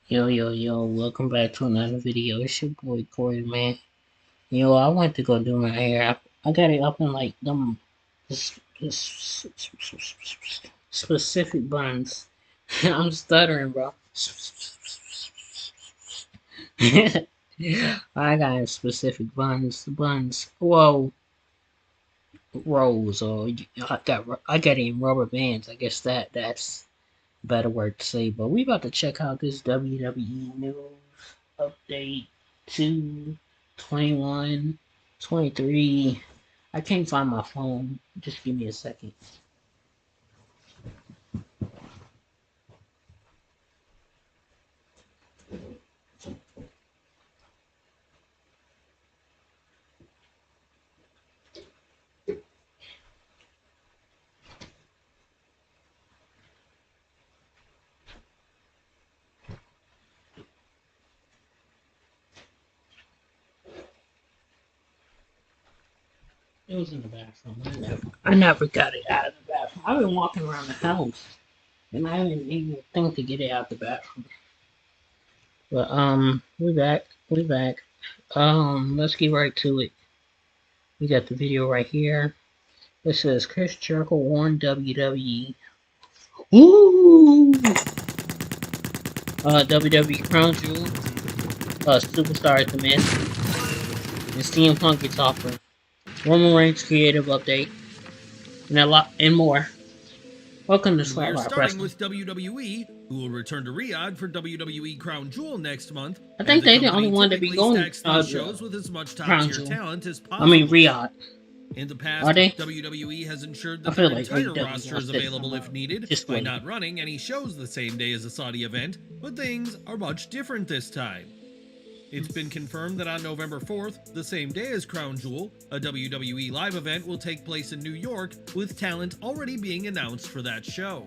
Yo, yo, yo, welcome back to another video. It's your boy Corey, man. I went to go do my hair. I got it up in like them specific buns. I'm stuttering, bro. I got specific buns. Whoa, rolls, or I got it in rubber bands. I guess that's better word to say. But we about to check out this WWE news update 2/21, 23. I can't find my phone. Just give me a second. It was in the bathroom. I never got it out of the bathroom. I've been walking around the house and I didn't even think to get it out the bathroom. But we back. We back. Let's get right to it. We got the video right here. It says Chris Jericho warned WWE. Ooh! WWE Crown Jewel. Superstar at the Miz. And CM Punk gets offered. Roman Reigns creative update. And a lot and more. Welcome to We're Slaplock starting Wrestling. with WWE, who will return to Riyadh for WWE Crown Jewel next month. I think they're the only one to be going shows with as much Crown top-tier Jewel. talent as possible. I mean Riyadh. In the past, Are they? WWE has ensured I that feel their like entire AEW roster wants is to available if needed just by wait. not running any shows the same day as a Saudi event, but things are much different this time. It's been confirmed that on November 4th, the same day as Crown Jewel, a WWE live event will take place in New York, with talent already being announced for that show.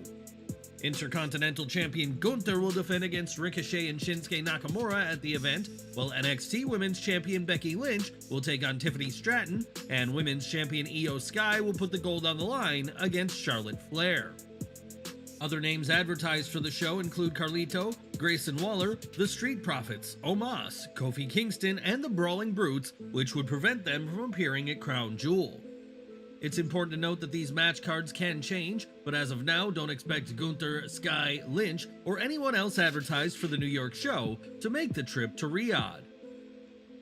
Intercontinental Champion Gunther will defend against Ricochet and Shinsuke Nakamura at the event, while NXT Women's Champion Becky Lynch will take on Tiffany Stratton, and Women's Champion Io Sky will put the gold on the line against Charlotte Flair. Other names advertised for the show include Carlito, Grayson Waller, the Street Profits, Omos, Kofi Kingston, and the Brawling Brutes, which would prevent them from appearing at Crown Jewel. It's important to note that these match cards can change, but as of now, don't expect Gunther, Sky, Lynch, or anyone else advertised for the New York show to make the trip to Riyadh.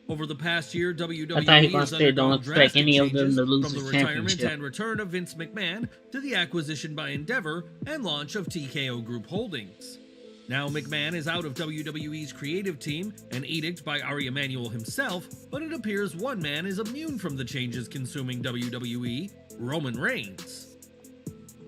Over the past year, WWE has undergone drastic changes, from the retirement and return of Vince McMahon to the acquisition by Endeavor and launch of TKO Group Holdings. Now McMahon is out of WWE's creative team, an edict by Ari Emanuel himself, but it appears one man is immune from the changes consuming WWE, Roman Reigns.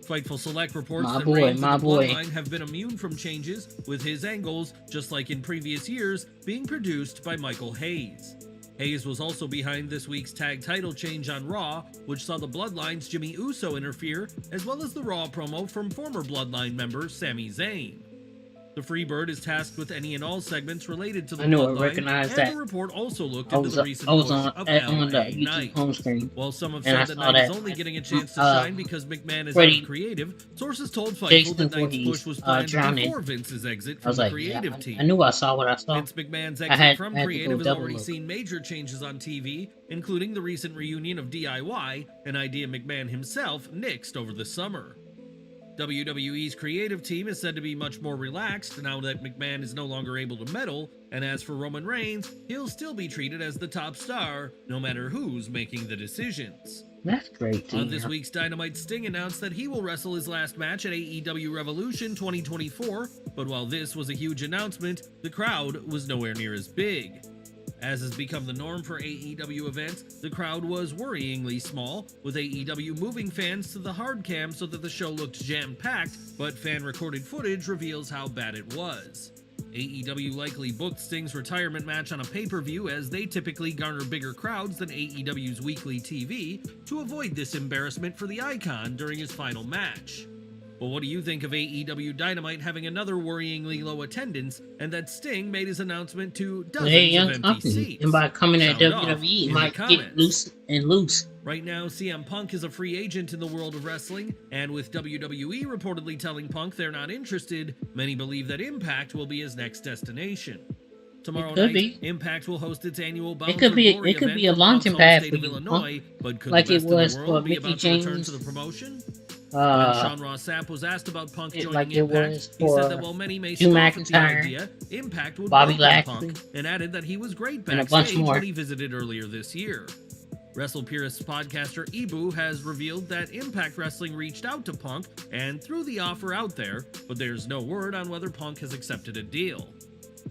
Fightful Select reports that Reigns and the Bloodline have been immune from changes, with his angles, just like in previous years, being produced by Michael Hayes. Hayes was also behind this week's tag title change on Raw, which saw the Bloodline's Jimmy Uso interfere, as well as the Raw promo from former Bloodline member Sami Zayn. The Freebird is tasked with any and all segments related to the Bloodline, and the report also looked into the recent push of LA Knight. While some have said that Knight is only getting a chance to shine because McMahon is out of creative, sources told Fightful that Knight's push was planned before Vince's exit from the creative team. I knew I saw what I saw. Vince McMahon's exit from creative has already seen major changes on TV, including the recent reunion of DIY, an idea McMahon himself nixed over the summer. WWE's creative team is said to be much more relaxed now that McMahon is no longer able to meddle, and as for Roman Reigns, he'll still be treated as the top star, no matter who's making the decisions. That's great. On this week's Dynamite, Sting announced that he will wrestle his last match at AEW Revolution 2024, but while this was a huge announcement, the crowd was nowhere near as big. As has become the norm for AEW events, the crowd was worryingly small, with AEW moving fans to the hard cam so that the show looked jam-packed, but fan-recorded footage reveals how bad it was. AEW likely booked Sting's retirement match on a pay-per-view, as they typically garner bigger crowds than AEW's weekly TV, to avoid this embarrassment for the icon during his final match. But what do you think of AEW Dynamite having another worryingly low attendance, and that Sting made his announcement to dozens young of empty company, seats? and by coming to Sound off WWE, it in the might get comments. loose and loose. Right now, CM Punk is a free agent in the world of wrestling, and with WWE reportedly telling Punk they're not interested, many believe that Impact will be his next destination. Tomorrow could night, be. Impact will host its annual Bound It could for be. Glory It could event be a from launching Punk's pad home for state of you, Illinois, but could like the it rest of was the for world be Mickey about to return James. to the promotion? When Uh, Sean Ross Sapp was asked about Punk joining like it Impact, was he said for that while many may Drew scoff at the McIntyre, idea, Impact would Bobby welcome Lashley, Punk, and added that he was great and a bunch backstage more. when he visited earlier this year. Wrestle Purist podcaster Ibu has revealed that Impact Wrestling reached out to Punk and threw the offer out there, but there's no word on whether Punk has accepted a deal.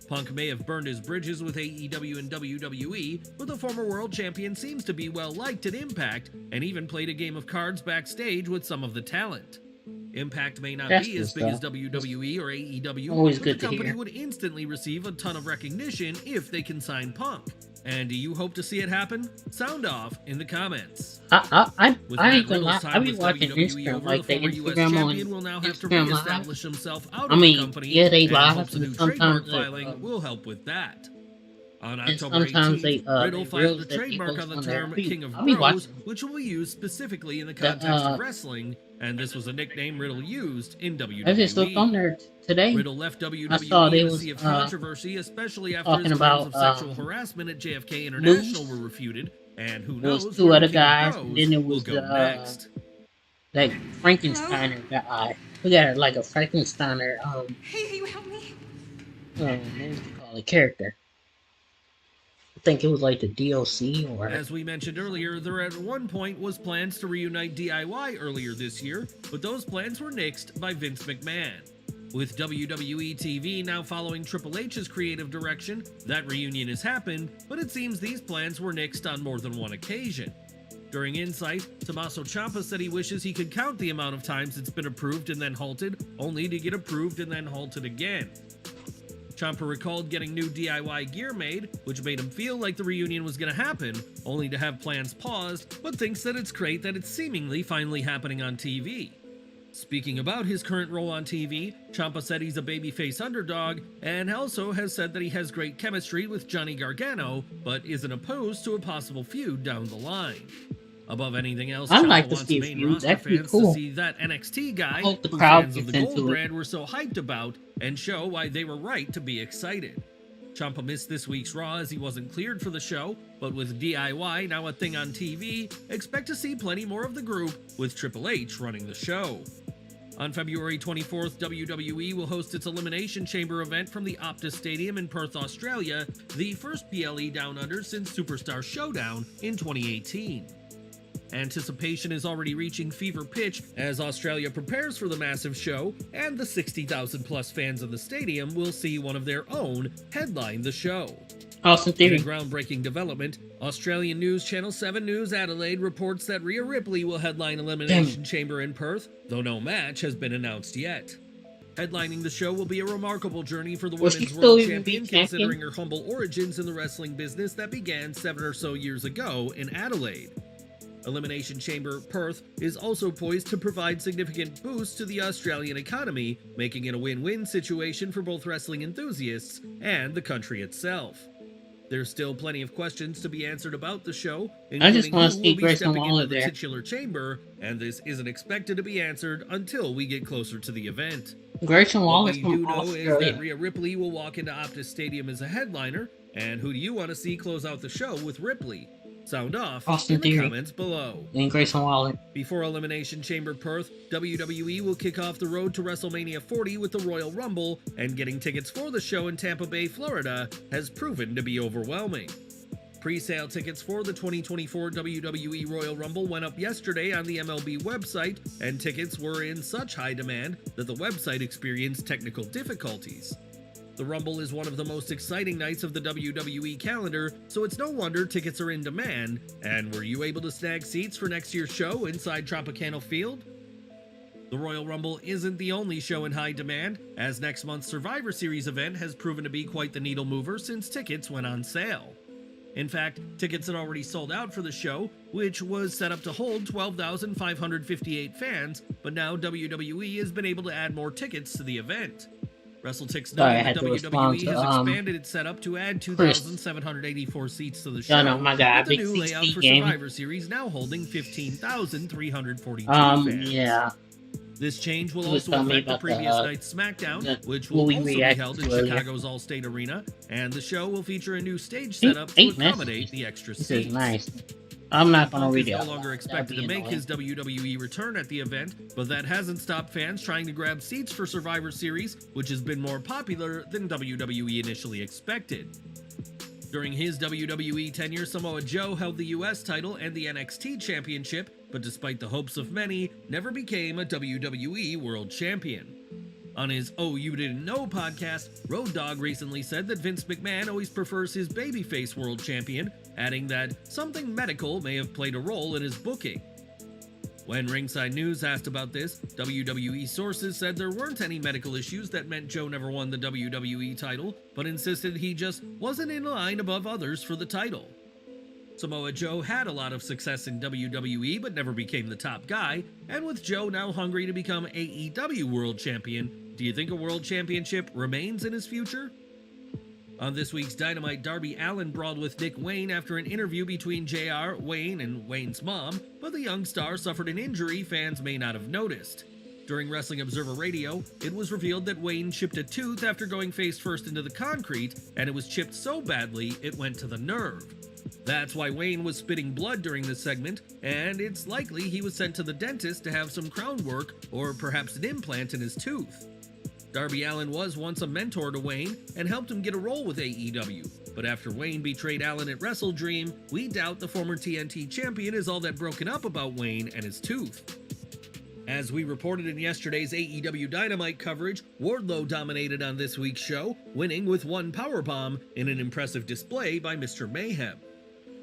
Punk may have burned his bridges with AEW and WWE, but the former world champion seems to be well liked at Impact, and even played a game of cards backstage with some of the talent. Impact may not That's be good as big as stuff. WWE or AEW, Always but good the to company hear. would instantly receive a ton of recognition if they can sign Punk. And do you hope to see it happen? Sound off in the comments. I With ain't Matt gonna lie. Riddle's I time be with watching WWE Instagram, over, like the the former US Instagram champion on will now have to Instagram Live. reestablish himself out I of mean, the company, yeah, they and live, hopes a new and trademark sometimes filing will help with that. On and October sometimes 18th, Riddle they filed reels a that they trademark post on the on there. term King of I'll be Bros, watching which will be used specifically in the the context of wrestling, and this was a nickname Riddle used in WWE. I just looked on there today. Riddle left I WWE saw they in a was sea of controversy, especially after talking his claims about of sexual harassment at JFK International Moose. were refuted, and who There was knows two where other the King of guys, Bros and then there will was go next. that Frankensteiner guy. We got like a Frankensteiner Hey, you help me? what do you call it, character. I think it was like the DLC or As we mentioned earlier, there at one point was plans to reunite DIY earlier this year, but those plans were nixed by Vince McMahon. With WWE TV now following Triple H's creative direction, that reunion has happened, but it seems these plans were nixed on more than one occasion. During Insight, Tommaso Ciampa said he wishes he could count the amount of times it's been approved and then halted, only to get approved and then halted again. Ciampa recalled getting new DIY gear made, which made him feel like the reunion was going to happen, only to have plans paused, but thinks that it's great that it's seemingly finally happening on TV. Speaking about his current role on TV, Ciampa said he's a babyface underdog, and also has said that he has great chemistry with Johnny Gargano, but isn't opposed to a possible feud down the line. Above anything else, I'd Ciampa like to wants see a main feud. roster That'd be fans cool. to see that NXT guy, I hope the who crowd fans of the gets Gold into it. brand were so hyped about, and show why they were right to be excited. Ciampa missed this week's Raw as he wasn't cleared for the show, but with DIY now a thing on TV, expect to see plenty more of the group, with Triple H running the show. On February 24th, WWE will host its Elimination Chamber event from the Optus Stadium in Perth, Australia, the first PLE Down Under since Superstar Showdown in 2018. Anticipation is already reaching fever pitch as Australia prepares for the massive show, and the 60,000 plus fans of the stadium will see one of their own headline the show. Austin In Theory. a groundbreaking development, Australian news channel 7 News Adelaide reports that Rhea Ripley will headline Elimination Chamber in Perth, though no match has been announced yet. Headlining the show will be a remarkable journey for the Will she Women's still World even be Champion, champion? considering her humble origins in the wrestling business that began 7 or so years ago in Adelaide. Elimination Chamber Perth is also poised to provide significant boosts to the Australian economy, making it a win-win situation for both wrestling enthusiasts and the country itself. There's still plenty of questions to be answered about the show, I just including wanna who see will be Grayson stepping Waller into the there. titular chamber, and this isn't expected to be answered until we get closer to the event. Grayson What Wallace we from do know is that Australia. Rhea Ripley will walk into Optus Stadium as a headliner, and who do you want to see close out the show with Ripley? Sound off Austin in the Theory. comments below. And Grayson Waller. Before Elimination Chamber Perth, WWE will kick off the road to WrestleMania 40 with the Royal Rumble, and getting tickets for the show in Tampa Bay, Florida has proven to be overwhelming. Pre-sale tickets for the 2024 WWE Royal Rumble went up yesterday on the MLB website, and tickets were in such high demand that the website experienced technical difficulties. The Rumble is one of the most exciting nights of the WWE calendar, so it's no wonder tickets are in demand. And were you able to snag seats for next year's show inside Tropicana Field? The Royal Rumble isn't the only show in high demand, as next month's Survivor Series event has proven to be quite the needle mover since tickets went on sale. In fact, tickets had already sold out for the show, which was set up to hold 12,558 fans, but now WWE has been able to add more tickets to the event. WrestleTix noted that WWE has expanded its setup to add 2,784 seats to the show, with the new layout for Survivor Series now holding 15,342 fans. Yeah. This change will also affect the previous night's SmackDown, which will also be held in Chicago's Allstate Arena, and the show will feature a new stage setup to accommodate the extra seats. This is nice. I'm not going to read it. He's no longer expected to make his WWE return at the event, but that hasn't stopped fans trying to grab seats for Survivor Series, which has been more popular than WWE initially expected. During his WWE tenure, Samoa Joe held the US title and the NXT Championship, but despite the hopes of many, never became a WWE World Champion. On his Oh You Didn't Know podcast, Road Dogg recently said that Vince McMahon always prefers his babyface world champion, adding that something medical may have played a role in his booking. When Ringside News asked about this, WWE sources said there weren't any medical issues that meant Joe never won the WWE title, but insisted he just wasn't in line above others for the title. Samoa Joe had a lot of success in WWE but never became the top guy, and with Joe now hungry to become AEW World Champion, do you think a World Championship remains in his future? On this week's Dynamite, Darby Allin brawled with Nick Wayne after an interview between JR, Wayne, and Wayne's mom, but the young star suffered an injury fans may not have noticed. During Wrestling Observer Radio, it was revealed that Wayne chipped a tooth after going face first into the concrete, and it was chipped so badly it went to the nerve. That's why Wayne was spitting blood during this segment, and it's likely he was sent to the dentist to have some crown work or perhaps an implant in his tooth. Darby Allin was once a mentor to Wayne and helped him get a role with AEW, but after Wayne betrayed Allin at Wrestle Dream, we doubt the former TNT champion is all that broken up about Wayne and his tooth. As we reported in yesterday's AEW Dynamite coverage, Wardlow dominated on this week's show, winning with one powerbomb in an impressive display by Mr. Mayhem.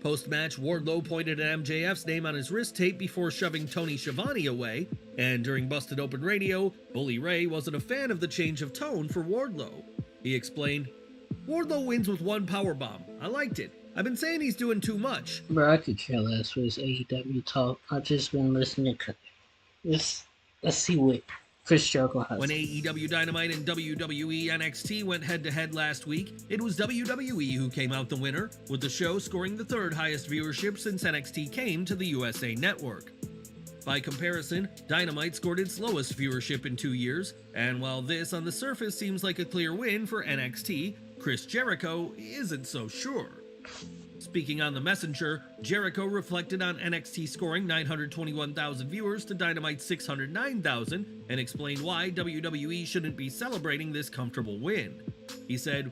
Post-match, Wardlow pointed at MJF's name on his wrist tape before shoving Tony Schiavone away, and during Busted Open Radio, Bully Ray wasn't a fan of the change of tone for Wardlow. He explained, "Wardlow wins with one powerbomb. I liked it. I've been saying he's doing too much." Bro, I could care less with his AEW talk. I've just been listening to let's see what Chris Jericho has. When AEW Dynamite and WWE NXT went head-to-head last week, it was WWE who came out the winner, with the show scoring the third highest viewership since NXT came to the USA Network. By comparison, Dynamite scored its lowest viewership in 2 years, and while this on the surface seems like a clear win for NXT, Chris Jericho isn't so sure. Speaking on the Messenger, Jericho reflected on NXT scoring 921,000 viewers to Dynamite's 609,000 and explained why WWE shouldn't be celebrating this comfortable win. He said,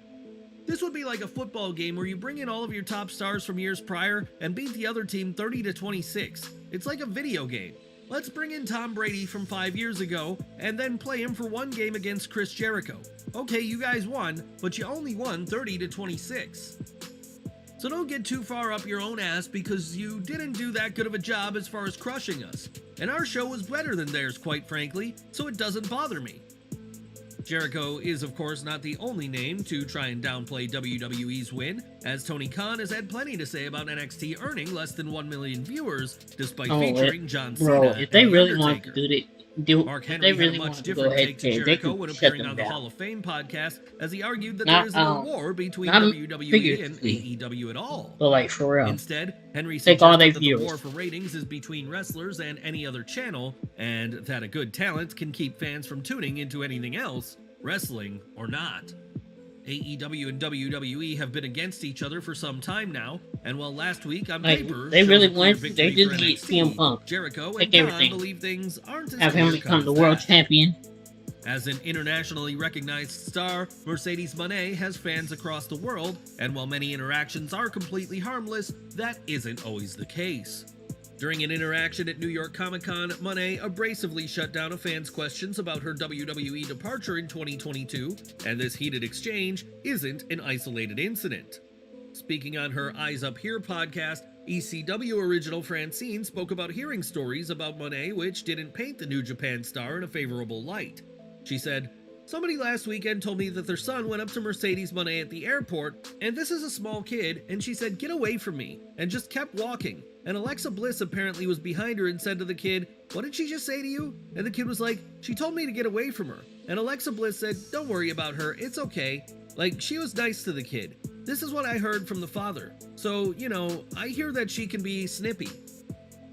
"This would be like a football game where you bring in all of your top stars from years prior and beat the other team 30-26. It's like a video game. Let's bring in Tom Brady from 5 years ago and then play him for one game against Chris Jericho. Okay, you guys won, but you only won 30-26. So don't get too far up your own ass because you didn't do that good of a job as far as crushing us. And our show was better than theirs, quite frankly, so it doesn't bother me." Jericho is, of course, not the only name to try and downplay WWE's win, as Tony Khan has had plenty to say about NXT earning less than 1 million viewers, despite featuring John Cena. Bro, if they really want to Mark Henry had a much different take to Jericho when appearing on the Hall of Fame podcast, as he argued that there is no war between WWE and AEW at all. But like, for real. Instead, Henry suggested that the war for ratings is between wrestlers and any other channel, and that a good talent can keep fans from tuning into anything else, wrestling or not. AEW and WWE have been against each other for some time now, and while last week on paper they really went, they just get CM Punk. Jericho and Khan believe things aren't as have him become the world champion. As an internationally recognized star, Mercedes Moné has fans across the world, and while many interactions are completely harmless, that isn't always the case. During an interaction at New York Comic-Con, Moné abrasively shut down a fan's questions about her WWE departure in 2022, and this heated exchange isn't an isolated incident. Speaking on her Eyes Up Here podcast, ECW original Francine spoke about hearing stories about Moné which didn't paint the New Japan star in a favorable light. She said, Somebody last weekend told me that their son went up to Mercedes Moné at the airport, and this is a small kid, and she said, "Get away from me," and just kept walking. And Alexa Bliss apparently was behind her and said to the kid, "What did she just say to you?" And the kid was like, "She told me to get away from her." And Alexa Bliss said, "Don't worry about her, it's okay." Like, she was nice to the kid. This is what I heard from the father. So, I hear that she can be snippy.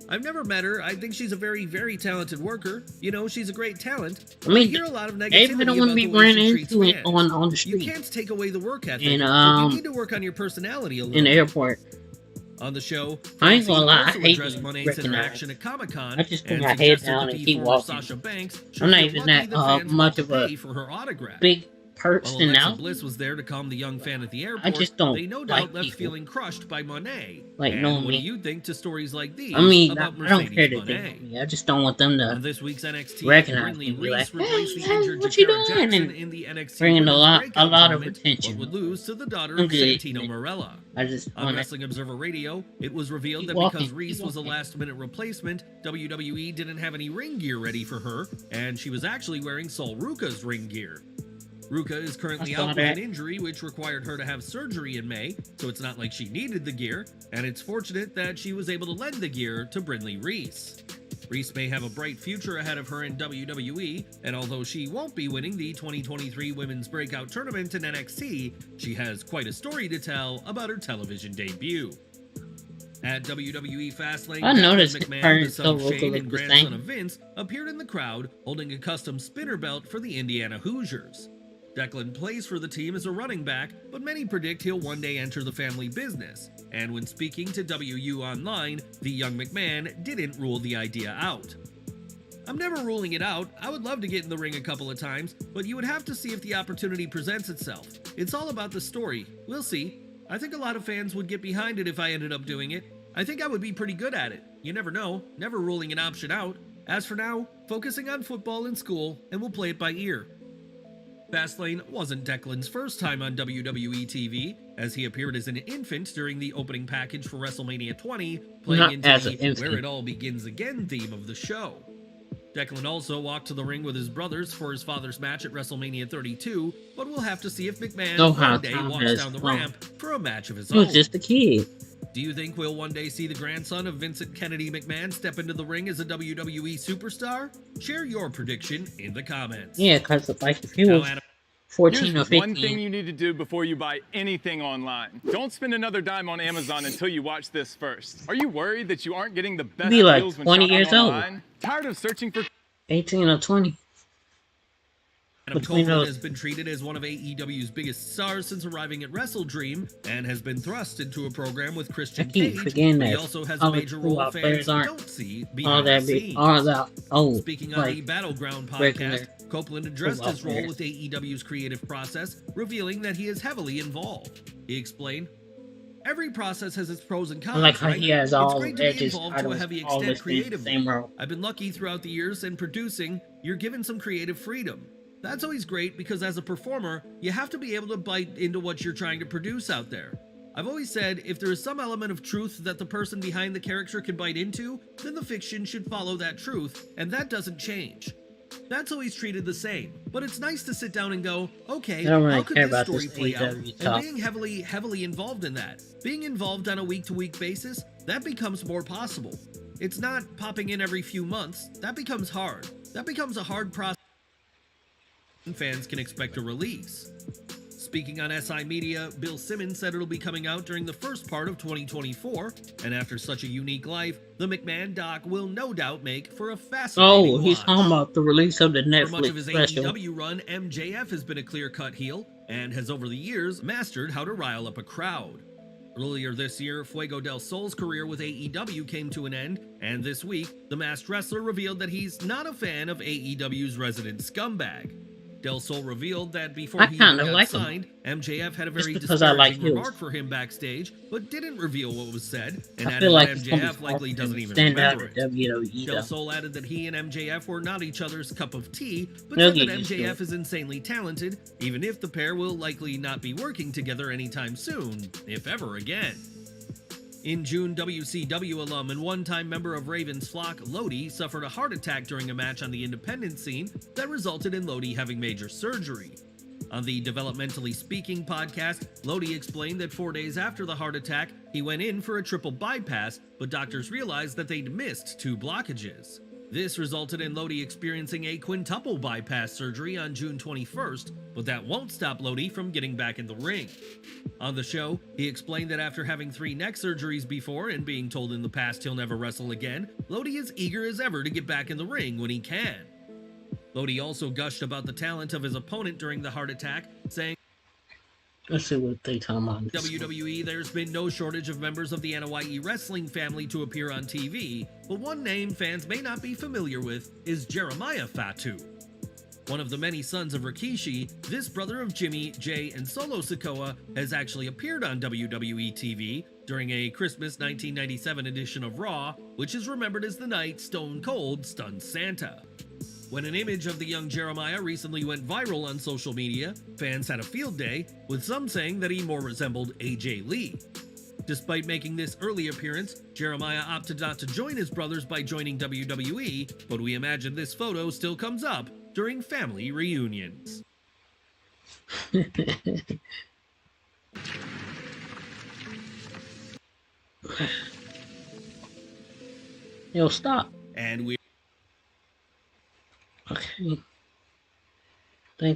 I've never met her. I think she's a very, very talented worker. She's a great talent. I mean, hear a lot of negativity David don't want to be ran into it on the street. You can't take away the work ethic. And, but you need to work on your personality a little. In the airport. On the show, I ain't gonna lie, I also hate addressed being Monet's recognized. interaction at Comic-Con I just put and my head suggested down that and the keep former walking. Sasha Banks should I'm not feel even lucky that fans much wanted of to a pay for her autograph. big While person Alexa now. Bliss was there to calm the young fan at the airport, I just don't they no like doubt left people. feeling crushed by Monet. Like, and knowing what do me. you think to stories like these I mean, I about don't care Mercedes that they Monet? know me. I just don't want them On to this week's NXT, recognize Brinley me and be Reese like, replaced the "Hey, injured what you Jakara doing?" Jackson And in the NXT bringing a Women's lot Breakout of Tournament, attention. but would lose to the daughter I'm of good. Santino Marella. I just On want to. Wrestling Observer Radio, it was revealed Keep that walking, because Reese keep was a walking. last-minute replacement, WWE didn't have any ring gear ready for her, and she was actually wearing Sol Ruka's ring gear. Ruka is currently I saw out with that. an injury which required her to have surgery in May, so it's not like she needed the gear, and it's fortunate that she was able to lend the gear to Brinley Reese. Reese may have a bright future ahead of her in WWE, and although she won't be winning the 2023 Women's Breakout Tournament in NXT, she has quite a story to tell about her television debut. At WWE Fastlane, I noticed Declan it McMahon, turned the son so of Shane local and the grandson same. of Vince, appeared in the crowd holding a custom spinner belt for the Indiana Hoosiers. Declan plays for the team as a running back, but many predict he'll one day enter the family business. And when speaking to WU Online, the young McMahon didn't rule the idea out. "I'm never ruling it out. I would love to get in the ring a couple of times, but you would have to see if the opportunity presents itself. It's all about the story. We'll see. I think a lot of fans would get behind it if I ended up doing it. I think I would be pretty good at it. You never know. Never ruling an option out. As for now, focusing on football and school, and we'll play it by ear." Fastlane wasn't Declan's first time on WWE TV, as he appeared as an infant during the opening package for WrestleMania 20, playing Not into as the an infant. "Where It All Begins Again" theme of the show. Declan also walked to the ring with his brothers for his father's match at WrestleMania 32, but we'll have to see if McMahon Know how one day time walks has down the flown. ramp for a match of his He was own. just a kid. Do you think we'll one day see the grandson of Vincent Kennedy McMahon step into the ring as a WWE superstar? Share your prediction in the comments. Yeah, because like if he Now, was Adam, 14 or Here's 15. one thing you need to do before you buy anything online. Don't spend another dime on Amazon until you watch this first. Are you worried that you aren't getting the best Be like deals when 20 shopping years old. online? Tired of searching for 18 or 20. Adam Between Copeland those- has been treated as one of AEW's biggest stars since arriving at WrestleDream and has been thrust into a program with Christian I keep Cage. forgetting But he that also has all a the major role football fans players aren't don't see All behind the that big, scenes. all that old. Speaking on the like, Battleground regular podcast, Copeland addressed football his role players. with AEW's creative process, revealing that he is heavily involved. He explained, "Every process has its pros and cons, I like how right? he has It's all great the to be edges, involved to a titles, heavy all extent this thing, creatively. same role. I've been lucky throughout the years, and producing, you're given some creative freedom. That's always great because as a performer, you have to be able to bite into what you're trying to produce out there. I've always said if there is some element of truth that the person behind the character can bite into, then the fiction should follow that truth, and that doesn't change. That's always treated the same, but it's nice to sit down and go, okay, I don't really how could care this about story this play out? AEW talk. And being heavily involved in that, being involved on a week-to-week basis, that becomes more possible. It's not popping in every few months. That becomes hard. That becomes a hard process fans can expect a release. Speaking on SI Media, Bill Simmons said it'll be coming out during the first part of 2024, and after such a unique life, the McMahon doc will no doubt make for a fascinating Oh, he's watch. talking about the release of the For much of Netflix his special. AEW run, MJF has been a clear-cut heel and has over the years mastered how to rile up a crowd. Earlier this year, Fuego del Sol's career with AEW came to an end, and this week, the masked wrestler revealed that he's not a fan of AEW's resident scumbag. Del Sol revealed that before I he even kinda got like him. signed, MJF had a very Just because I like disparaging heels. remark for him backstage, but didn't reveal what was said, and I added feel like that it's gonna be MJF likely hard doesn't to even stand out remember at it. WWE Del though. Sol added that he and MJF were not each other's cup of tea, but They'll said that get used to MJF it. is insanely talented, even if the pair will likely not be working together anytime soon, if ever again. In June, WCW alum and one-time member of Raven's flock, Lodi, suffered a heart attack during a match on the independent scene that resulted in Lodi having major surgery. On the Developmentally Speaking podcast, Lodi explained that 4 days after the heart attack, he went in for a triple bypass, but doctors realized that they'd missed 2 blockages. This resulted in Lodi experiencing a quintuple bypass surgery on June 21st, but that won't stop Lodi from getting back in the ring. On the show, he explained that after having 3 neck surgeries before and being told in the past he'll never wrestle again, Lodi is eager as ever to get back in the ring when he can. Lodi also gushed about the talent of his opponent during the heart attack, saying, Let's see what they tell me on this. WWE, there's been no shortage of members of the NYE wrestling family to appear on TV, but one name fans may not be familiar with is Jeremiah Fatu. One of the many sons of Rikishi, this brother of Jimmy, Jay, and Solo Sikoa has actually appeared on WWE TV during a Christmas 1997 edition of Raw, which is remembered as the night Stone Cold stunned Santa. When an image of the young Jeremiah recently went viral on social media, fans had a field day, with some saying that he more resembled AJ Lee. Despite making this early appearance, Jeremiah opted not to join his brothers by joining WWE, but we imagine this photo still comes up during family reunions. Yo, stop. And we Okay.